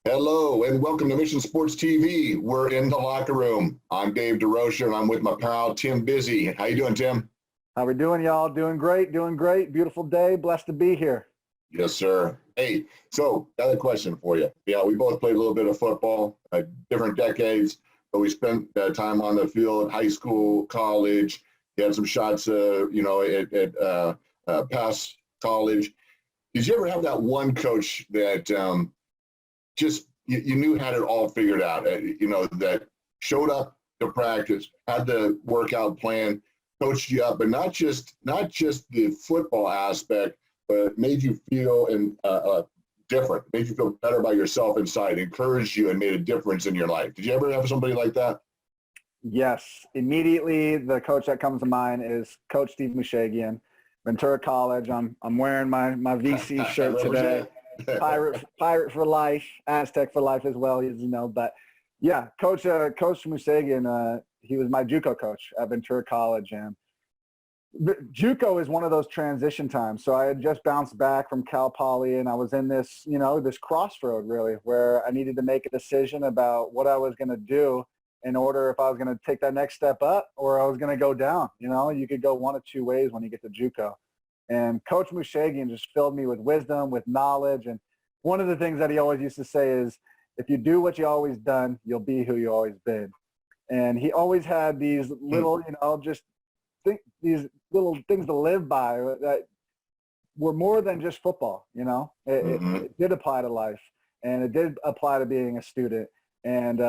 Hello and welcome to Mission Sports TV. We're in the locker room. I'm Dave DeRocher and I'm with my pal Tim Busy. How you doing, Tim? How we doing, y'all? Doing great, doing great. Beautiful day. Blessed to be here. Yes, sir. Hey, so got a question for you. Yeah, we both played a little bit of football, different decades, but we spent time on the field, high school, college. You had some shots, at past college. Did you ever have that one coach that just you knew had it all figured out, that showed up to practice, had the workout plan, coached you up, but not just the football aspect, but made you feel different, made you feel better about yourself inside, encouraged you and made a difference in your life? Did you ever have somebody like that? Yes. Immediately, the coach that comes to mind is Coach Steve Mushagian, Ventura College. I'm wearing my VC shirt today. Pirate for life, Aztec for life as well, as you know. But yeah, Coach Mushagian, he was my JUCO coach at Ventura College, and JUCO is one of those transition times. So I had just bounced back from Cal Poly, and I was in this, this crossroad really, where I needed to make a decision about what I was going to do in order if I was going to take that next step up or I was going to go down. You could go one of two ways when you get to JUCO. And Coach Mushagian just filled me with wisdom, with knowledge. And one of the things that he always used to say is, if you do what you always done, you'll be who you always been. And he always had these little, these little things to live by that were more than just football. It did apply to life, and it did apply to being a student and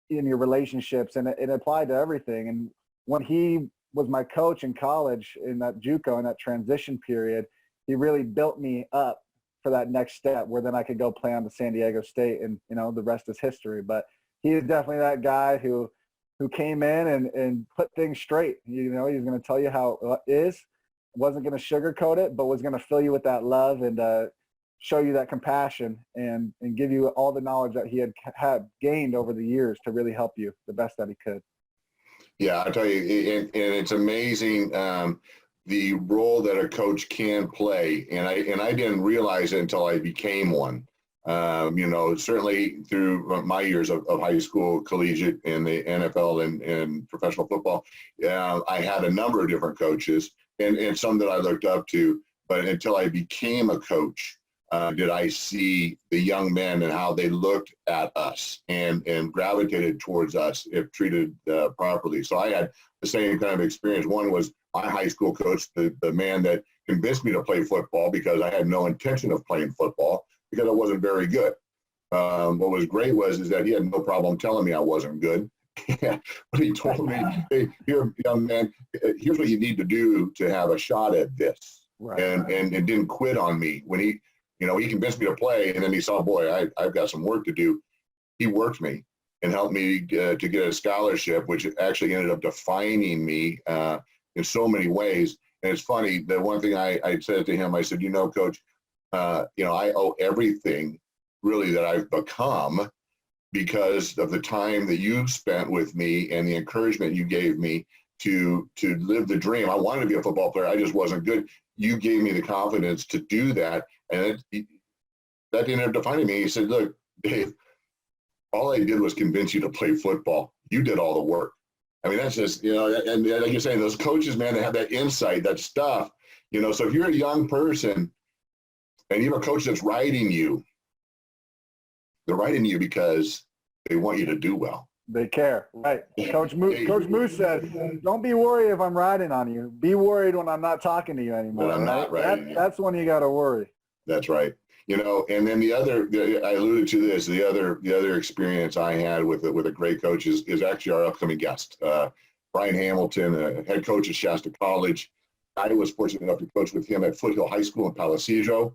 in your relationships, and it applied to everything. And when he was my coach in college in that JUCO, in that transition period, he really built me up for that next step where then I could go play on the San Diego State, and, the rest is history. But he is definitely that guy who came in and put things straight. He was going to tell you how it is, wasn't going to sugarcoat it, but was going to fill you with that love and show you that compassion and give you all the knowledge that he had gained over the years to really help you the best that he could. Yeah, I tell you, and it's amazing the role that a coach can play, and I didn't realize it until I became one. Certainly through my years of high school, collegiate, and the NFL and professional football, I had a number of different coaches and some that I looked up to. But until I became a coach, did I see the young men and how they looked at us and gravitated towards us if treated properly. So I had the same kind of experience. One was my high school coach, the man that convinced me to play football because I had no intention of playing football because I wasn't very good. What was great is that he had no problem telling me I wasn't good. But he told me, hey, here, young man, here's what you need to do to have a shot at this. Right. And didn't quit on me. When he convinced me to play, and then he saw, boy, I've got some work to do. He worked me and helped me to get a scholarship, which actually ended up defining me in so many ways. And it's funny, the one thing I said to him, I said, Coach, I owe everything really that I've become because of the time that you spent with me and the encouragement you gave me to live the dream. I wanted to be a football player. I just wasn't good. You gave me the confidence to do that. And that ended up defining me. He said, look, Dave, all I did was convince you to play football. You did all the work. I mean, that's just, and like you're saying, those coaches, man, they have that insight, that stuff, so if you're a young person and you have a coach that's writing you, they're writing you because they want you to do well. They care, right? Coach Moose said, "Don't be worried if I'm riding on you. Be worried when I'm not talking to you anymore." When I'm not riding. That's when you got to worry. That's right. And then I alluded to this. The other experience I had with a great coach is actually our upcoming guest, Bryon Hamilton, head coach at Shasta College. I was fortunate enough to coach with him at Foothill High School in Palisaggio.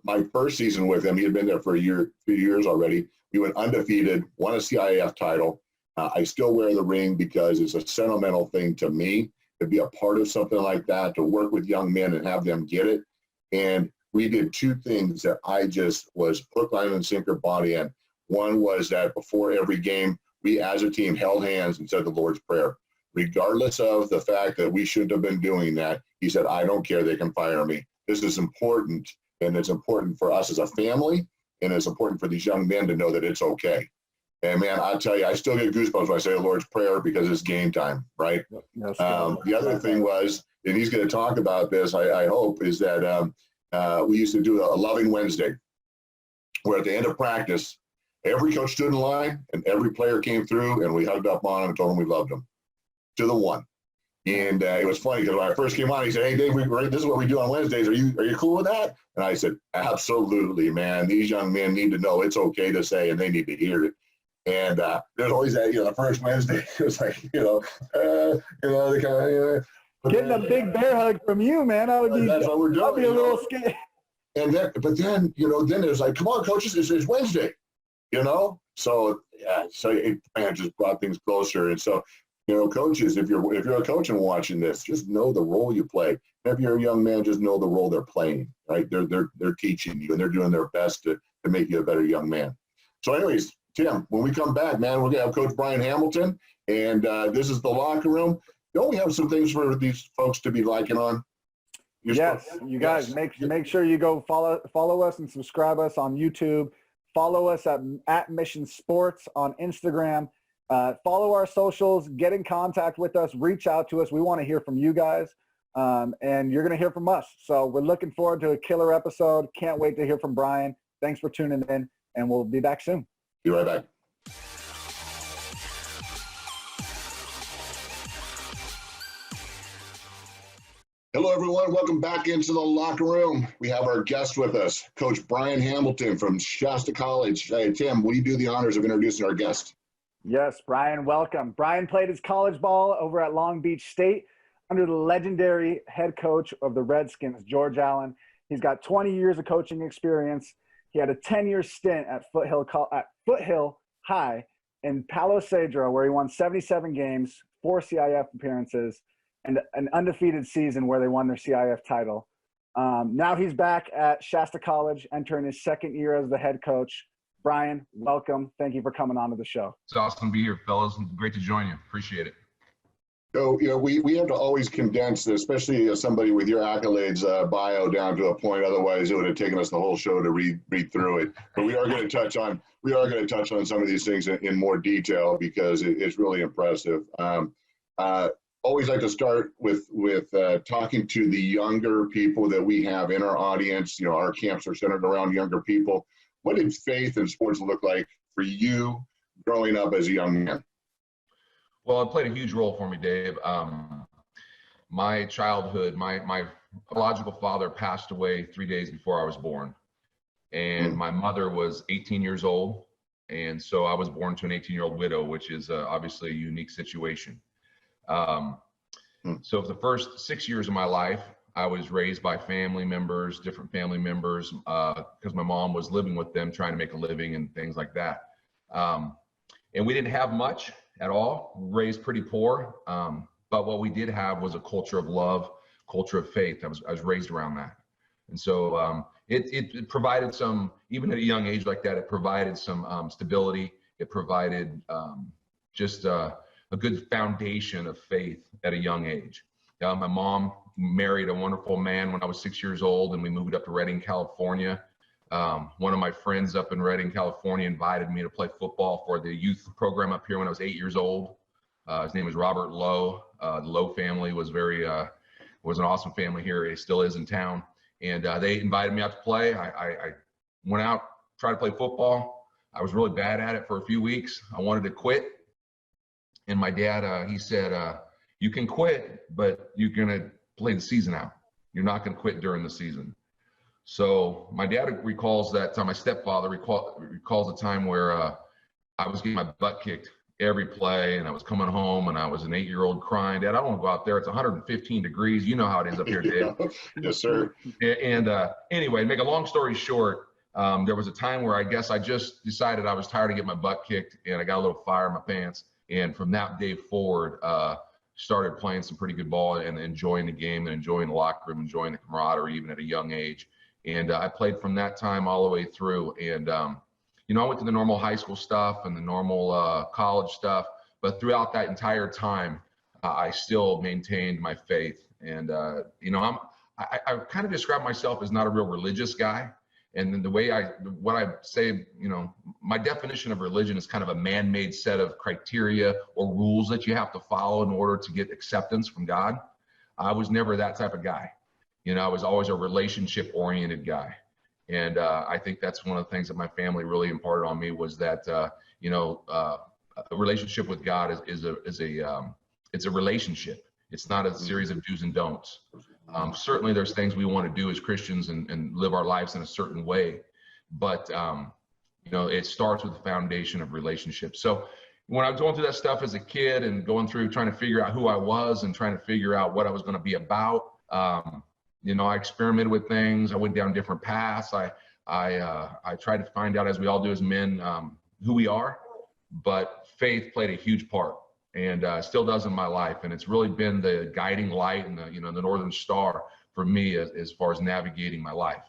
My first season with him, he had been there for a few years already. We went undefeated, won a CIF title. I still wear the ring because it's a sentimental thing to me to be a part of something like that, to work with young men and have them get it. And we did two things that I just was hook, line, and sinker bought in. One was that before every game, we as a team held hands and said the Lord's Prayer. Regardless of the fact that we shouldn't have been doing that, he said, I don't care, they can fire me. This is important, and it's important for us as a family, And it's important for these young men to know that it's okay. And man, I tell you, I still get goosebumps when I say the Lord's Prayer because it's game time, right? Yes, The other thing was, and he's going to talk about this, I hope, is that we used to do a Loving Wednesday, where at the end of practice, every coach stood in line and every player came through and we hugged up on him and told him we loved him to the one. And it was funny because when I first came on, he said, "Hey, Dave, this is what we do on Wednesdays. Are you cool with that?" And I said, "Absolutely, man. These young men need to know it's okay to say, and they need to hear it." And there's always that, the first Wednesday, it was like, the kind of, getting a big bear hug from you, man. That's what we're doing. I'd be a little scared. And then, but then, then it was like, "Come on, coaches, it's Wednesday," So yeah, it just brought things closer. And so, coaches, if you're a coach and watching this, just know the role you play. If you're a young man, just know the role they're playing. Right? They're teaching you, and they're doing their best to make you a better young man. So, anyways, Tim, when we come back, man, we're gonna have Coach Bryon Hamilton, and this is the locker room. Don't we have some things for these folks to be liking on? Yes, you guys make sure you go follow us and subscribe us on YouTube. Follow us at Mission Sports on Instagram. Follow our socials. Get in contact with us. Reach out to us. We want to hear from you guys, and you're going to hear from us. So we're looking forward to a killer episode. Can't wait to hear from Bryon. Thanks for tuning in, and we'll be back soon. Be right back. Hello, everyone. Welcome back into the locker room. We have our guest with us, Coach Bryon Hamilton from Shasta College. Hey, Tim, will you do the honors of introducing our guest? Yes, Bryon, welcome. Bryon played his college ball over at Long Beach State under the legendary head coach of the Redskins, George Allen. He's got 20 years of coaching experience. He had a 10-year stint at Foothill High in Palo Cedro, where he won 77 games, 4 CIF appearances, and an undefeated season where they won their CIF title. Now he's back at Shasta College, entering his second year as the head coach. Bryon, welcome. Thank you for coming on to the show. It's awesome to be here, fellas. Great to join you. Appreciate it. So, we have to always condense, especially somebody with your accolades bio down to a point. Otherwise, it would have taken us the whole show to read through it. But we are going to touch on some of these things in more detail because it's really impressive. Always like to start with talking to the younger people that we have in our audience. Our camps are centered around younger people. What did faith in sports look like for you growing up as a young man? Well, it played a huge role for me, Dave. My childhood, my biological father passed away 3 days before I was born. And my mother was 18 years old. And so I was born to an 18-year-old widow, which is obviously a unique situation. So for the first 6 years of my life, I was raised by different family members, because my mom was living with them, trying to make a living and things like that. And we didn't have much at all, raised pretty poor. But what we did have was a culture of love, culture of faith. I was raised around that. And so it provided some, even at a young age like that, it provided some stability. It provided just a good foundation of faith at a young age. My mom married a wonderful man when I was 6 years old, and we moved up to Redding, California. One of my friends up in Redding, California invited me to play football for the youth program up here when I was 8 years old. His name was Robert Lowe. The Lowe family was was an awesome family here. It still is in town. And they invited me out to play. I went out, tried to play football. I was really bad at it for a few weeks. I wanted to quit. And my dad, he said, you can quit, but you're going to play the season out. You're not going to quit during the season. So my dad recalls that time. My stepfather recalls a time where I was getting my butt kicked every play, and I was coming home, and I was an 8-year-old crying, "Dad, I don't want to go out there. It's 115 degrees. You know how it is up here, Dave." Yes, sir. And anyway, to make a long story short, there was a time where I guess I just decided I was tired of getting my butt kicked, and I got a little fire in my pants. And from that day forward, started playing some pretty good ball and enjoying the game and enjoying the locker room, enjoying the camaraderie, even at a young age. And I played from that time all the way through. And, I went to the normal high school stuff and the normal college stuff. But throughout that entire time, I still maintained my faith. And, I kind of describe myself as not a real religious guy. And then what I say, my definition of religion is kind of a man-made set of criteria or rules that you have to follow in order to get acceptance from God. I was never that type of guy. I was always a relationship-oriented guy. And I think that's one of the things that my family really imparted on me was that, a relationship with God is a relationship. It's not a series of do's and don'ts. Certainly there's things we want to do as Christians and live our lives in a certain way, but it starts with the foundation of relationships. So when I was going through that stuff as a kid and going through trying to figure out who I was and trying to figure out what I was going to be about, I experimented with things. I went down different paths. I tried to find out, as we all do as men, who we are, but faith played a huge part. And still does in my life, and it's really been the guiding light and the northern star for me as far as navigating my life.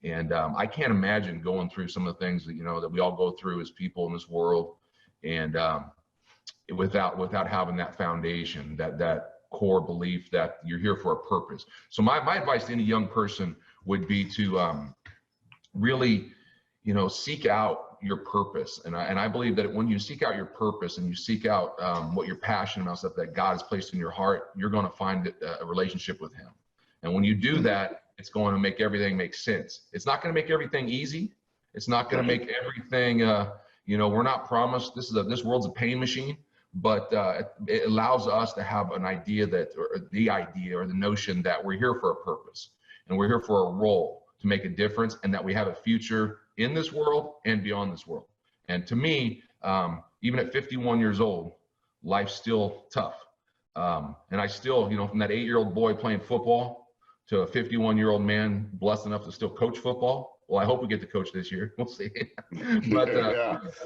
And I can't imagine going through some of the things that that we all go through as people in this world, and without having that foundation, that core belief that you're here for a purpose. So my advice to any young person would be to really seek out your purpose. And I believe that when you seek out your purpose and you seek out what you're passionate about, stuff that God has placed in your heart, you're going to find a relationship with him. And when you do that, it's going to make everything make sense. It's not going to make everything easy. It's not going to make everything, we're not promised, this world's a pain machine, but it allows us to have an idea or the notion that we're here for a purpose and we're here for a role to make a difference, and that we have a future in this world and beyond this world. And to me, even at 51 years old, life's still tough. And I still, from that 8-year-old boy playing football to a 51-year-old man blessed enough to still coach football. Well, I hope we get to coach this year. We'll see. But,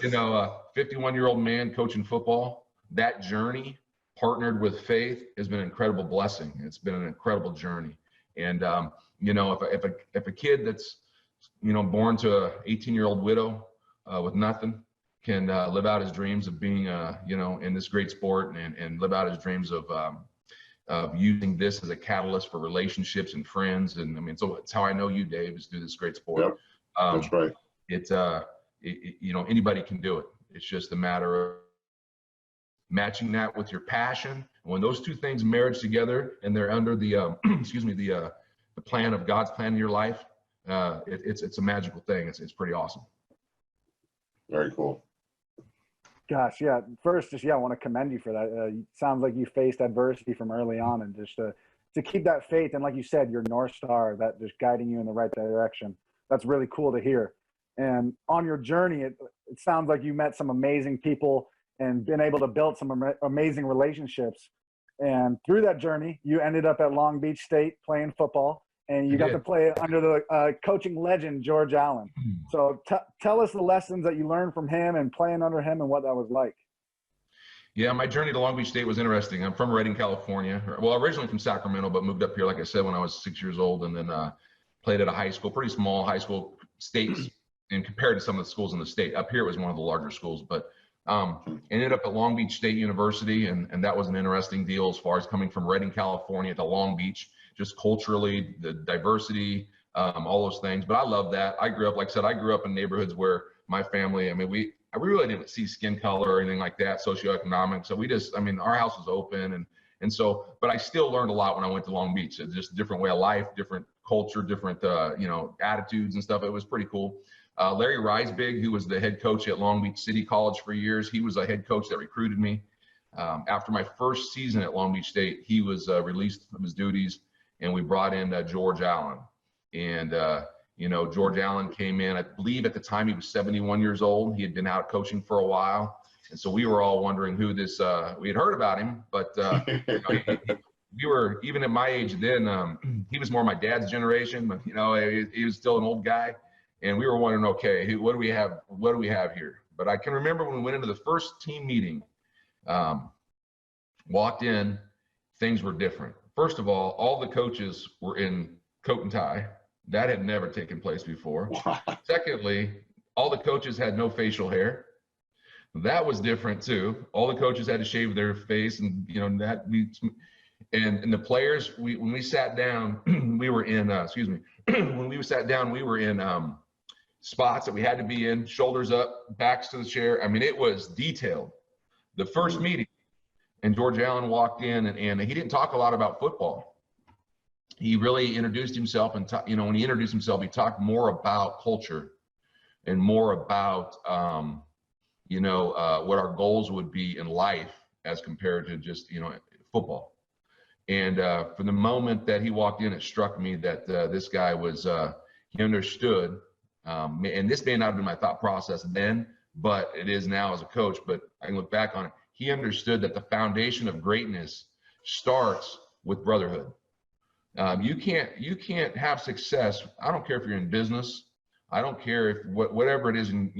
51-year-old man coaching football, that journey partnered with faith has been an incredible blessing. It's been an incredible journey. And, if a kid that's, born to a 18-year-old widow with nothing can live out his dreams of being, in this great sport and live out his dreams of using this as a catalyst for relationships and friends. And so it's how I know you, Dave, is through this great sport. Yep, that's right. It's, anybody can do it. It's just a matter of matching that with your passion. When those two things marriage together and they're under the, the plan of God's plan in your life, it's a magical thing. It's pretty awesome. Very cool. Gosh, yeah. First, I want to commend you for that. Sounds like you faced adversity from early on, and just to keep that faith, and like you said, your North Star, that just guiding you in the right direction. That's really cool to hear. And on your journey, it sounds like you met some amazing people and been able to build some amazing relationships. And through that journey, you ended up at Long Beach State playing football. And you got to play under the coaching legend, George Allen. So tell us the lessons that you learned from him and playing under him and what that was like. Yeah, my journey to Long Beach State was interesting. I'm from Redding, California. Well, originally from Sacramento, but moved up here, like I said, when I was 6 years old, and then played at a high school, pretty small high school, states, and compared to some of the schools in the state. Up here, it was one of the larger schools, but ended up at Long Beach State University, and that was an interesting deal as far as coming from Redding, California to Long Beach. Just culturally, the diversity, all those things. But I love that. I grew up, like I said, I grew up in neighborhoods where my family, we really didn't see skin color or anything like that, socioeconomic. So we just, our house was open. And so, but I still learned a lot when I went to Long Beach. It's just a different way of life, different culture, different, attitudes and stuff. It was pretty cool. Larry Risebig, who was the head coach at Long Beach City College for years, he was a head coach that recruited me. After my first season at Long Beach State, he was released from his duties. And we brought in George Allen. And, George Allen came in, I believe at the time he was 71 years old. He had been out coaching for a while. And so we were all wondering who this, we had heard about him, but we were, even at my age then, he was more my dad's generation, but, he was still an old guy. And we were wondering, okay, what do we have here? But I can remember when we went into the first team meeting, walked in, things were different. First of all the coaches were in coat and tie. That had never taken place before. Secondly, all the coaches had no facial hair. That was different too. All the coaches had to shave their face, and and the players. When we sat down, we were in. When we sat down, we were in spots that we had to be in, shoulders up, backs to the chair. I mean, it was detailed. The first meeting, and George Allen walked in, and he didn't talk a lot about football. He really introduced himself, and when he introduced himself, he talked more about culture and more about what our goals would be in life as compared to just football. And from the moment that he walked in, it struck me that this guy was he understood. And this may not have been my thought process then, but it is now as a coach. But I can look back on it. He understood that the foundation of greatness starts with brotherhood. You can't have success. I don't care if you're in business. I don't care if whatever it is in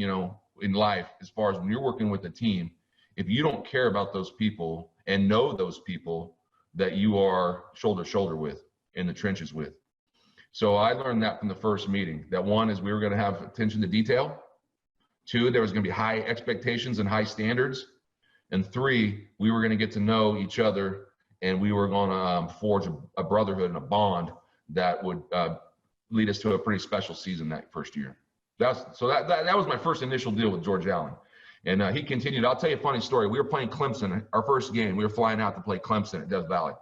life, as far as when you're working with a team, if you don't care about those people and know those people that you are shoulder to shoulder with, in the trenches with. So I learned that from the first meeting, that one is we were going to have attention to detail. Two, there was going to be high expectations and high standards. And three, we were going to get to know each other, and we were going to forge a brotherhood and a bond that would lead us to a pretty special season that first year. That was my first initial deal with George Allen. And he continued. I'll tell you a funny story. We were playing Clemson, our first game. We were flying out to play Clemson at Death Valley.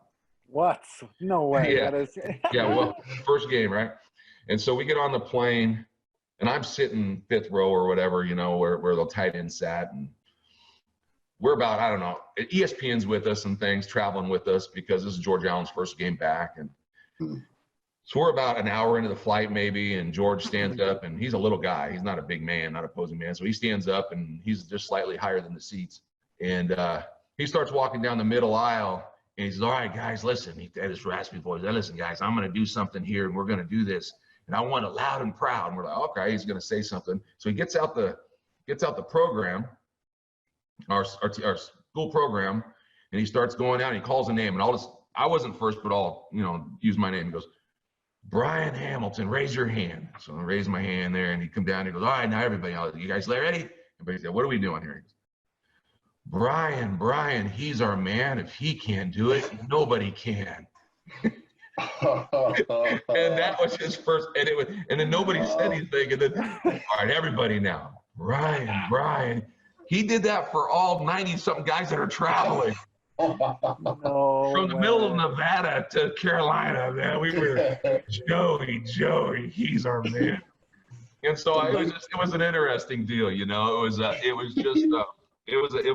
What? No way. Yeah. That is... Yeah, well, first game, right? And so we get on the plane, and I'm sitting fifth row or whatever, where the tight end sat. And we're about, I don't know, ESPN's with us and things, traveling with us, because this is George Allen's first game back. And so we're about an hour into the flight maybe, and George stands up, and he's a little guy. He's not a big man, not a posing man. So he stands up, and he's just slightly higher than the seats. And he starts walking down the middle aisle, and he says, all right, guys, listen. He had this raspy voice. Listen, guys, I'm going to do something here, and we're going to do this. And I want it loud and proud. And we're like, okay, he's going to say something. So he gets out the program, our school program, and he starts going down. And he calls a name, and I wasn't first, but I'll use my name. He goes, Bryon Hamilton, raise your hand. So I raise my hand there, and he come down and he goes, all right, now everybody, you guys ready? Everybody said, what are we doing here? He goes, Bryon, he's our man. If he can't do it, nobody can. And that was his first, and then nobody said anything. And then, all right, everybody now, Bryon. He did that for all 90-something guys that are traveling. No From the middle of Nevada to Carolina, man, we were Joey, he's our man. And so it was an interesting deal, it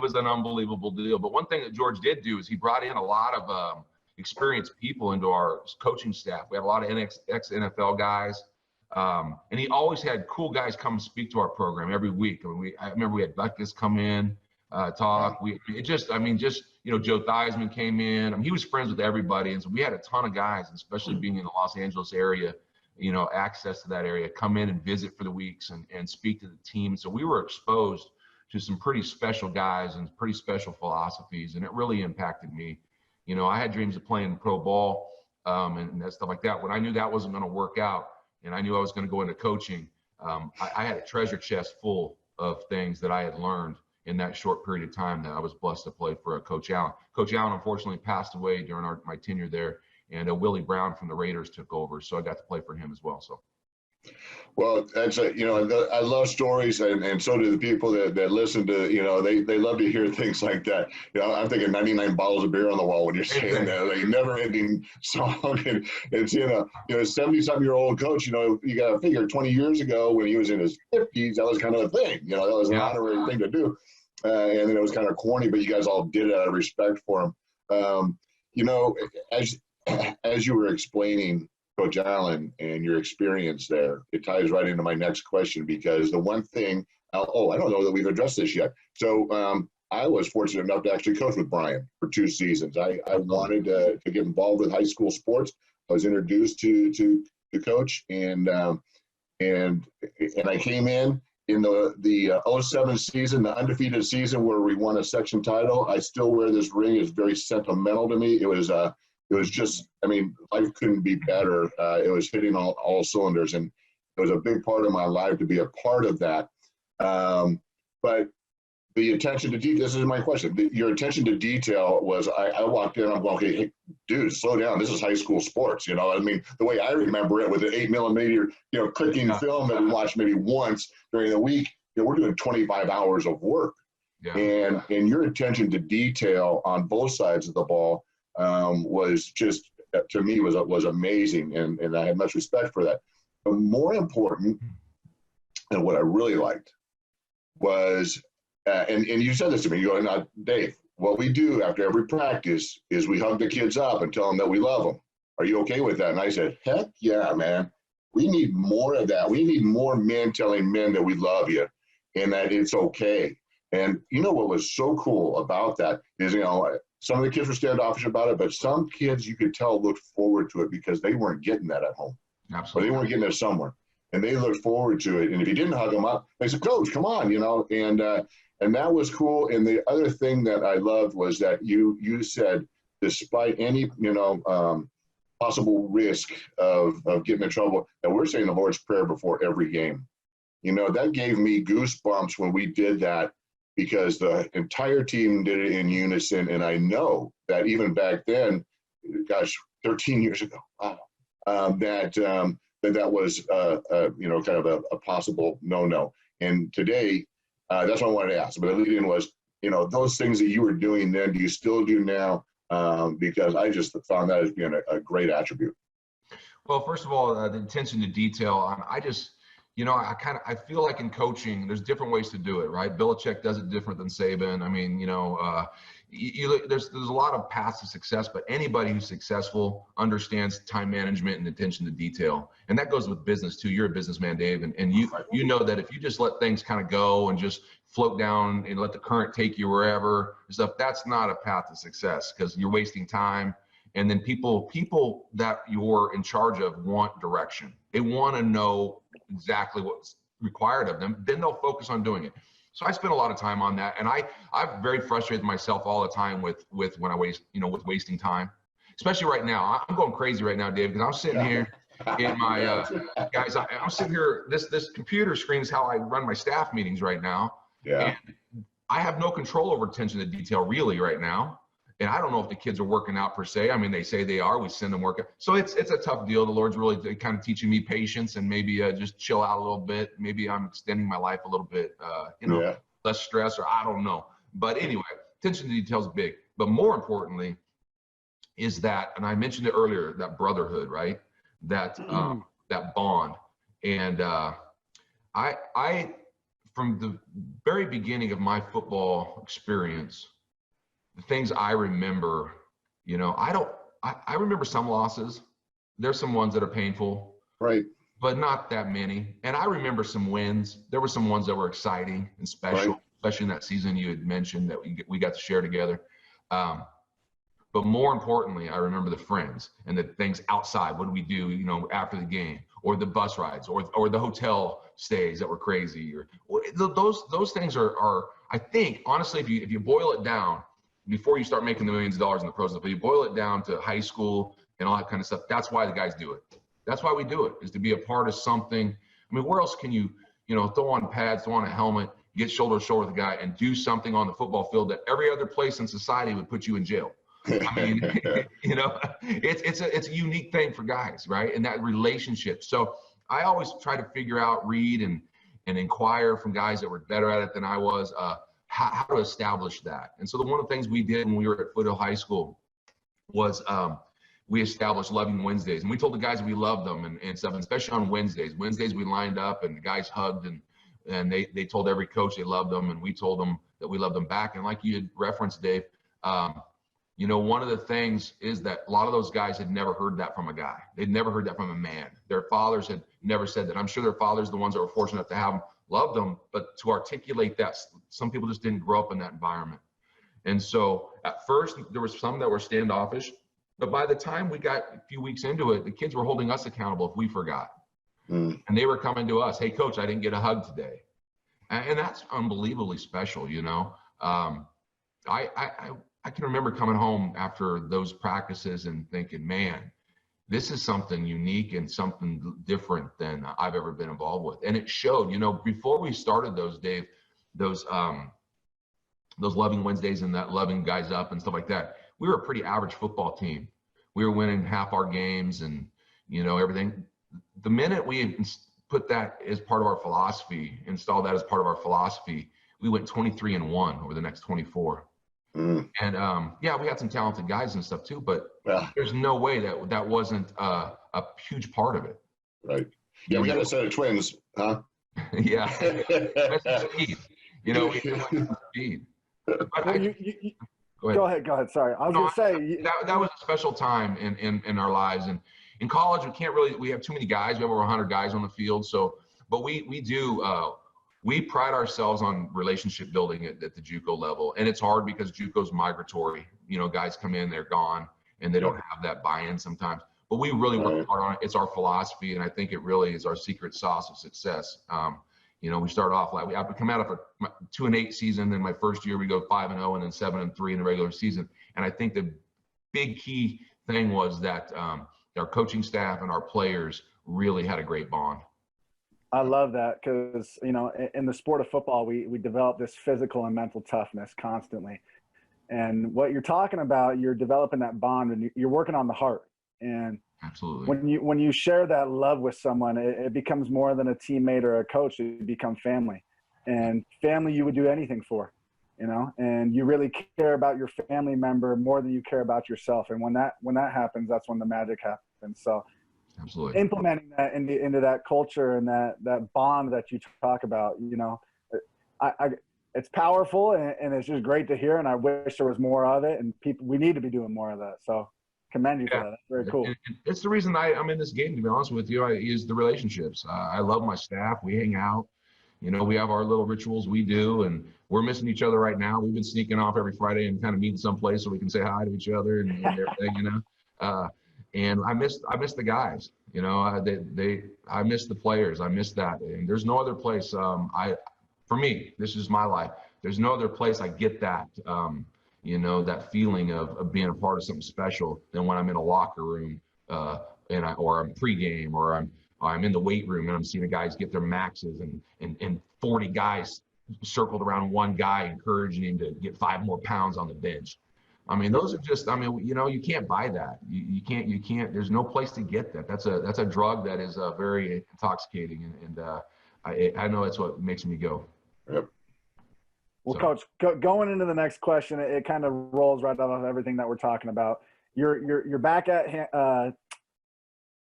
was an unbelievable deal. But one thing that George did do is he brought in a lot of experienced people into our coaching staff. We had a lot of ex-NFL guys, and he always had cool guys come and speak to our program every week. I remember we had Buckus come in, talk. Joe Theismann came in. He was friends with everybody, and so we had a ton of guys, especially being in the Los Angeles area, access to that area, come in and visit for the weeks and speak to the team. So we were exposed to some pretty special guys and pretty special philosophies, and it really impacted me. I had dreams of playing pro ball and that stuff like that. When I knew that wasn't going to work out, and I knew I was going to go into coaching, I had a treasure chest full of things that I had learned in that short period of time that I was blessed to play for Coach Allen. Coach Allen unfortunately passed away during my tenure there, and Willie Brown from the Raiders took over, so I got to play for him as well. So. Well, that's I love stories, and so do the people that listen to, they love to hear things like that. I'm thinking 99 bottles of beer on the wall when you're saying that, like never-ending song. And it's, 70-something-year-old coach, you got to figure 20 years ago when he was in his 50s, that was kind of a thing. That was an honorary thing to do. And it was kind of corny, but you guys all did it out of respect for him. As you were explaining Coach Allen and your experience there, it ties right into my next question, because the one thing, I don't know that we've addressed this yet. So I was fortunate enough to actually coach with Bryon for 2 seasons. I wanted to get involved with high school sports. I was introduced to coach, and I came in the 07 season, the undefeated season where we won a section title. I still wear this ring. It's very sentimental to me. It was just, life couldn't be better. It was hitting all cylinders, and it was a big part of my life to be a part of that. But the attention to detail, this is my question. Your attention to detail was, I walked in, I'm going, okay, hey, dude, slow down. This is high school sports. You know, I mean, the way I remember it with an 8mm, clicking film that we watched maybe once during the week, we're doing 25 hours of work. Yeah. And your attention to detail on both sides of the ball was just, to me, was amazing. And I had much respect for that. But more important, and what I really liked was, and you said this to me, you go, now, Dave, what we do after every practice is we hug the kids up and tell them that we love them. Are you okay with that? And I said, heck yeah, man. We need more of that. We need more men telling men that we love you and that it's okay. And you know what was so cool about that is, some of the kids were standoffish about it, but some kids you could tell looked forward to it because they weren't getting that at home. Absolutely. Or they weren't getting it somewhere. And they looked forward to it. And if you didn't hug them up, they said, Coach, come on, and that was cool. And the other thing that I loved was that you said, despite any, possible risk of getting in trouble, that we're saying the Lord's Prayer before every game. That gave me goosebumps when we did that, because the entire team did it in unison. And I know that even back then, gosh, 13 years ago, wow, that was, kind of a possible no-no. And today, that's what I wanted to ask. But the lead-in was, those things that you were doing then, do you still do now? Because I just found that as being a great attribute. Well, first of all, the attention to detail, I just, I feel like in coaching, there's different ways to do it, right? Belichick does it different than Saban. I mean, there's a lot of paths to success, but anybody who's successful understands time management and attention to detail. And that goes with business too. You're a businessman, Dave, and you know that if you just let things kind of go and just float down and let the current take you wherever and stuff, that's not a path to success, because you're wasting time. And then people that you're in charge of want direction. They want to know exactly what's required of them. Then they'll focus on doing it. So I spend a lot of time on that, and I'm very frustrated myself all the time with when I waste, with wasting time, especially right now. I'm going crazy right now, Dave, because I'm sitting here in my guys. I'm sitting here. This computer screen is how I run my staff meetings right now. Yeah. And I have no control over attention to detail really right now. And I don't know if the kids are working out per se. I mean, they say they are. We send them workout. So it's a tough deal. The Lord's really kind of teaching me patience and maybe just chill out a little bit. Maybe I'm extending my life a little bit, less stress, or I don't know. But anyway, attention to detail is big. But more importantly is that, and I mentioned it earlier, that brotherhood, right? That that bond. And I from the very beginning of my football experience, the things I remember, I remember some losses. There's some ones that are painful, right? But not that many. And I remember some wins. There were some ones that were exciting and special, right, especially in that season you had mentioned that we got to share together. But more importantly, I remember the friends and the things outside. What do we do, after the game, or the bus rides, or the hotel stays that were crazy, or those things are I think, honestly, if you boil it down, before you start making the millions of dollars in the pros, if you boil it down to high school and all that kind of stuff, that's why the guys do it. That's why we do it, is to be a part of something. I mean, where else can you, throw on pads, throw on a helmet, get shoulder to shoulder with a guy and do something on the football field that every other place in society would put you in jail? I mean, it's a unique thing for guys, right? And that relationship. So I always try to figure out, read and inquire from guys that were better at it than I was, how to establish that. And so one of the things we did when we were at Foothill High School was we established Loving Wednesdays. And we told the guys we loved them and stuff, and especially on Wednesdays. Wednesdays we lined up and the guys hugged and they told every coach they loved them, and we told them that we loved them back. And like you had referenced, Dave, one of the things is that a lot of those guys had never heard that from a guy. They'd never heard that from a man. Their fathers had never said that. I'm sure their fathers, the ones that were fortunate enough to have them, loved them, but to articulate that, some people just didn't grow up in that environment. And so at first there was some that were standoffish, but by the time we got a few weeks into it, the kids were holding us accountable if we forgot. And they were coming to us, hey coach, I didn't get a hug today. And that's unbelievably special. I can remember coming home after those practices and thinking, man, this is something unique and something different than I've ever been involved with. And it showed, before we started those, Dave, those those loving Wednesdays and that loving guys up and stuff like that. We were a pretty average football team. We were winning half our games and, you know, everything. The minute we put that as part of our philosophy, installed that as part of our philosophy, we went 23-1 over the next 24. And yeah, we had some talented guys and stuff too, but there's no way that wasn't a huge part of it. Right. Yeah, we got a set of twins, huh? Yeah. Speed. You know, speed. Go ahead. Sorry. I was going to say. That was a special time in our lives. And in college, we have too many guys. We have over 100 guys on the field. So, but we pride ourselves on relationship building at the JUCO level. And it's hard because JUCO's migratory. You know, guys come in, they're gone, and they don't have that buy-in sometimes. But we really work hard on it. It's our philosophy, and I think it really is our secret sauce of success. You know, we start off like I come out of a 2-8 season. In my first year, we go 5-0, and then 7-3 in the regular season. And I think the big key thing was that our coaching staff and our players really had a great bond. I love that because, you know, in the sport of football, we develop this physical and mental toughness constantly. And what you're talking about, you're developing that bond and you're working on the heart. And absolutely, when you share that love with someone, it becomes more than a teammate or a coach. It becomes family, and family you would do anything for, you know. And you really care about your family member more than you care about yourself. And when that happens, that's when the magic happens. So, absolutely, implementing that into that culture and that bond that you talk about, you know, it's powerful and it's just great to hear. And I wish there was more of it. And we need to be doing more of that. So. Commend you for that. That's very cool. And it's the reason I'm in this game, to be honest with you, is the relationships. I love my staff. We hang out. You know, we have our little rituals we do, and we're missing each other right now. We've been sneaking off every Friday and kind of meeting someplace so we can say hi to each other and everything, you know. And I miss the guys, you know. I miss the players. I miss that. And there's no other place. For me, this is my life. There's no other place I get that. You know, that feeling of being a part of something special than when I'm in a locker room or I'm pregame or I'm in the weight room and I'm seeing the guys get their maxes and 40 guys circled around one guy encouraging him to get 5 more pounds on the bench. I mean, those are just, I mean, you know, you can't buy that. You can't, there's no place to get that. That's a drug that is very intoxicating. And I know that's what makes me go. Yep. Well, Coach, going into the next question, it kind of rolls right off of everything that we're talking about. You're back at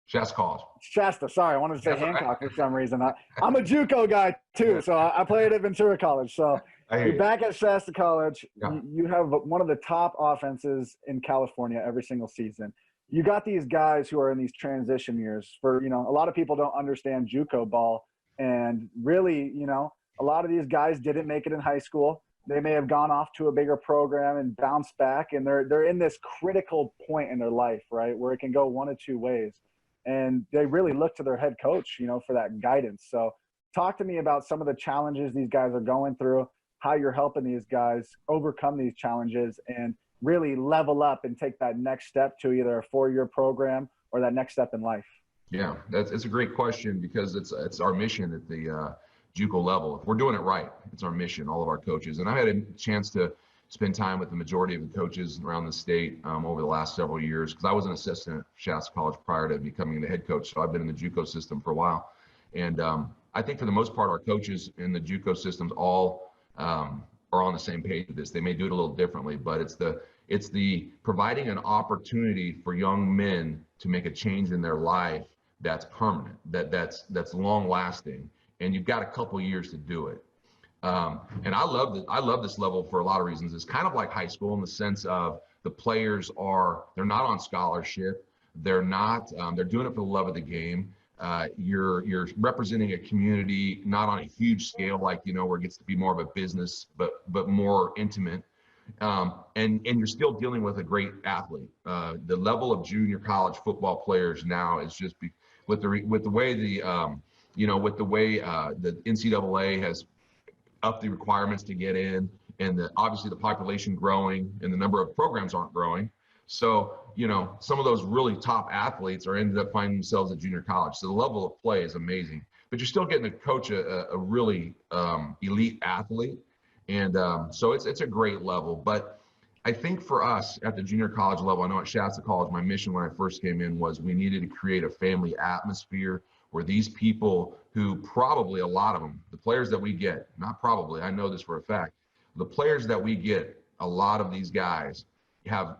Shasta College. Shasta, sorry, I wanted to say Hancock for some reason. I'm a JUCO guy too, so I played at Ventura College. So you're back at Shasta College. Yeah. You have one of the top offenses in California every single season. You got these guys who are in these transition years. For, you know, a lot of people don't understand JUCO ball, and really, you know, a lot of these guys didn't make it in high school. They may have gone off to a bigger program and bounced back, and they're in this critical point in their life, right, where it can go one of two ways. And they really look to their head coach, you know, for that guidance. So talk to me about some of the challenges these guys are going through, how you're helping these guys overcome these challenges and really level up and take that next step to either a 4-year program or that next step in life. Yeah, it's a great question because it's our mission at the JUCO level. If we're doing it right, it's our mission, all of our coaches. And I had a chance to spend time with the majority of the coaches around the state over the last several years because I was an assistant at Shasta College prior to becoming the head coach. So I've been in the JUCO system for a while. And I think for the most part, our coaches in the JUCO systems all are on the same page with this. They may do it a little differently, but it's the providing an opportunity for young men to make a change in their life that's permanent, that's long lasting. And you've got a couple years to do it. And I love this level for a lot of reasons. It's kind of like high school in the sense of the players they're not on scholarship. They're doing it for the love of the game. You're representing a community, not on a huge scale, like, you know, where it gets to be more of a business, but more intimate. And you're still dealing with a great athlete. The level of junior college football players now is just with the way the NCAA has upped the requirements to get in, and obviously the population growing and the number of programs aren't growing. So, you know, some of those really top athletes ended up finding themselves at junior college. So the level of play is amazing, but you're still getting to coach a really elite athlete. And so it's a great level. But I think for us at the junior college level, I know at Shasta College, my mission when I first came in was we needed to create a family atmosphere where these people who probably, a lot of them, the players that we get, not probably, I know this for a fact, the players that we get, a lot of these guys have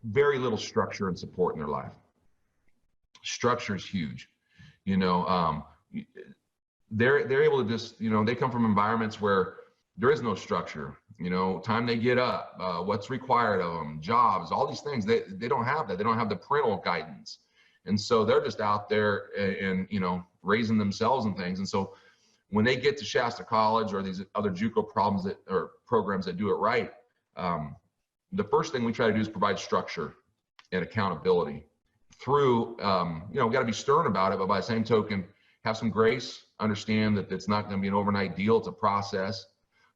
very little structure and support in their life. Structure is huge. You know, they're able to just, you know, they come from environments where there is no structure, you know, time they get up, what's required of them, jobs, all these things. They don't have that. They don't have the parental guidance. And so they're just out there and, you know, raising themselves and things. And so when they get to Shasta College or these other JUCO programs that do it right, the first thing we try to do is provide structure and accountability through, you know, we got to be stern about it, but by the same token, have some grace, understand that it's not going to be an overnight deal. It's a process,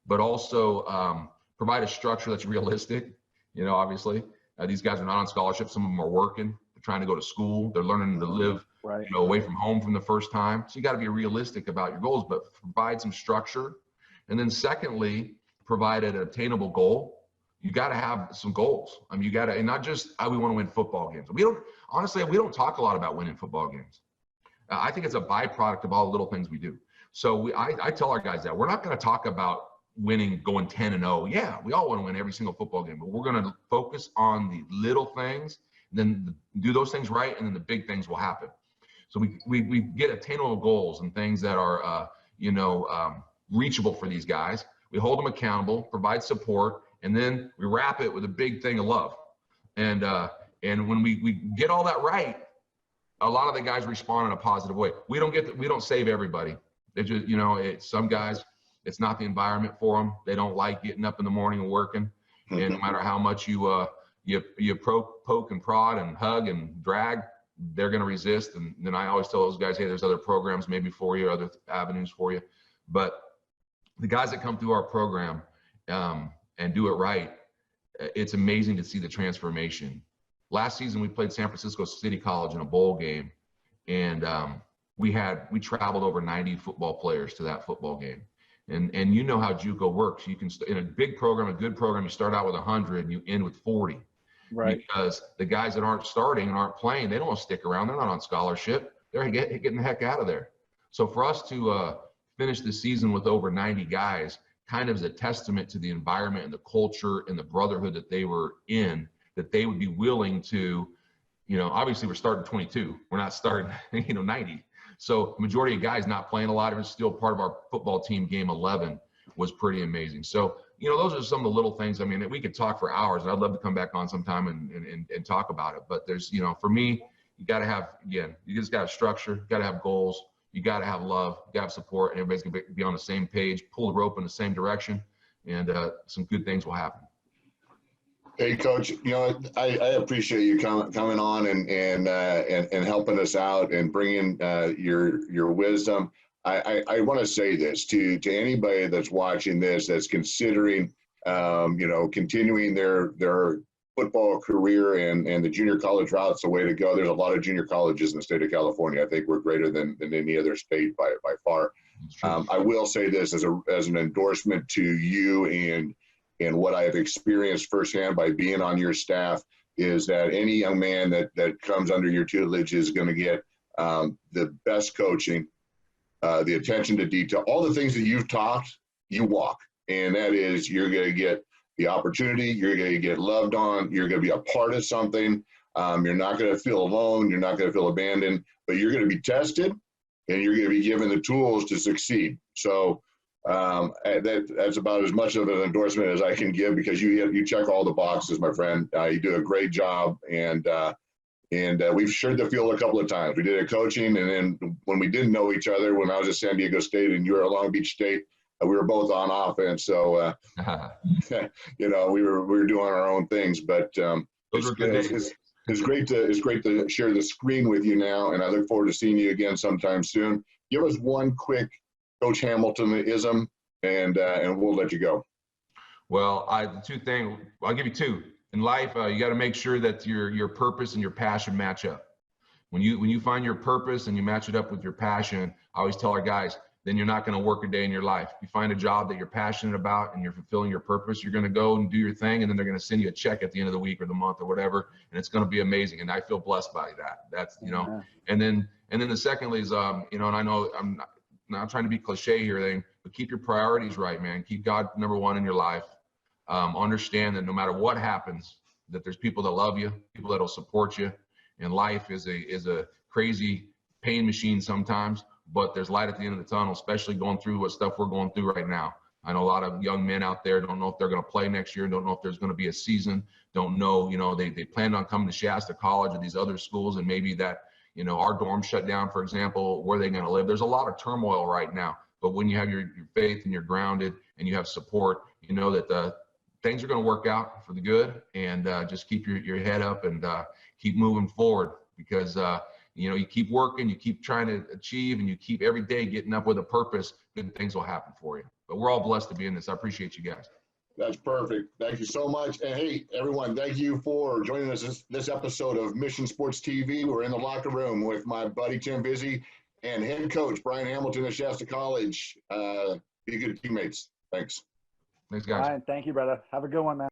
but also provide a structure that's realistic. You know, obviously, these guys are not on scholarship. Some of them are working. They're trying to go to school. They're learning to live, you know, away from home from the first time. So you got to be realistic about your goals, but provide some structure. And then secondly, provide an attainable goal. You got to have some goals. I mean, you got to, and not just, we want to win football games. Honestly, we don't talk a lot about winning football games. I think it's a byproduct of all the little things we do. So I tell our guys that we're not going to talk about winning, going 10-0. Yeah, we all want to win every single football game, but we're going to focus on the little things, then do those things right, and then the big things will happen. So we get attainable goals and things that are, you know, reachable for these guys. We hold them accountable, provide support, and then we wrap it with a big thing of love. And when we get all that right, a lot of the guys respond in a positive way. We don't save everybody. They just, you know, some guys, it's not the environment for them. They don't like getting up in the morning and working. And no matter how much you poke and prod and hug and drag, they're going to resist. And then I always tell those guys, hey, there's other programs maybe for you, other avenues for you. But the guys that come through our program and do it right, it's amazing to see the transformation. Last season, we played San Francisco City College in a bowl game, and we traveled over 90 football players to that football game. And you know how JUCO works. You can, in a big program, a good program, you start out with 100 and you end with 40. Right. Because the guys that aren't starting and aren't playing, they don't want to stick around. They're not on scholarship. They're getting the heck out of there. So for us to finish the season with over 90 guys kind of is a testament to the environment and the culture and the brotherhood that they were in, that they would be willing to, you know, obviously we're starting 22. We're not starting, 90. So the majority of guys not playing a lot of it, still part of our football team. Game 11 was pretty amazing. So, those are some of the little things. I mean, we could talk for hours, and I'd love to come back on sometime and talk about it. But there's, for me, you got to have, again, you just got to structure, got to have goals, you got to have love, you got to have support, and everybody's going to be on the same page, pull the rope in the same direction, and some good things will happen. Hey, Coach, I appreciate you coming on and helping us out and bringing your wisdom. I want to say this to anybody that's watching this, that's considering, continuing their football career and the junior college route's the way to go. There's a lot of junior colleges in the state of California. I think we're greater than any other state by far. I will say this as an endorsement to you and what I have experienced firsthand by being on your staff is that any young man that comes under your tutelage is going to get the best coaching, the attention to detail, all the things that you've taught, you walk. And that is, you're going to get the opportunity, you're going to get loved on, you're going to be a part of something. You're not going to feel alone, you're not going to feel abandoned, but you're going to be tested and you're going to be given the tools to succeed. So that's about as much of an endorsement as I can give, because you check all the boxes, my friend. You do a great job, and we've shared the field a couple of times. We did a coaching, and then when we didn't know each other, when I was at San Diego State and you were at Long Beach State, we were both on offense. So we were doing our own things, but those were good days. It's great to share the screen with you now, and I look forward to seeing you again sometime soon. Give us one quick Coach Hamilton-ism, and we'll let you go. Well, I'll give you two. In life, you got to make sure that your purpose and your passion match up. When you find your purpose and you match it up with your passion, I always tell our guys, then you're not going to work a day in your life. If you find a job that you're passionate about and you're fulfilling your purpose, you're going to go and do your thing, and then they're going to send you a check at the end of the week or the month or whatever, and it's going to be amazing. And I feel blessed by that. That's, you know, and then the secondly is, you know, and I know I'm not trying to be cliche here, but keep your priorities right, man. Keep God number one in your life. Understand that no matter what happens, that there's people that love you, people that'll support you. And life is a crazy pain machine sometimes, but there's light at the end of the tunnel, especially going through what stuff we're going through right now. I know a lot of young men out there don't know if they're going to play next year, don't know if there's going to be a season, don't know, you know, they planned on coming to Shasta College or these other schools, and maybe that, you know, our dorm shut down, for example, where are they going to live? There's a lot of turmoil right now, but when you have your faith and you're grounded and you have support, you know that things are going to work out for the good, and just keep your head up and keep moving forward, because you know, you keep working, you keep trying to achieve, and you keep every day getting up with a purpose, good things will happen for you. But we're all blessed to be in this. I appreciate you guys. That's perfect. Thank you so much. And hey, everyone, thank you for joining us this episode of Mission Sports TV. We're in the locker room with my buddy Tim Vizzi and head coach Bryon Hamilton at Shasta College. Be good teammates. Thanks. Thanks, guys. All right, thank you, brother. Have a good one, man.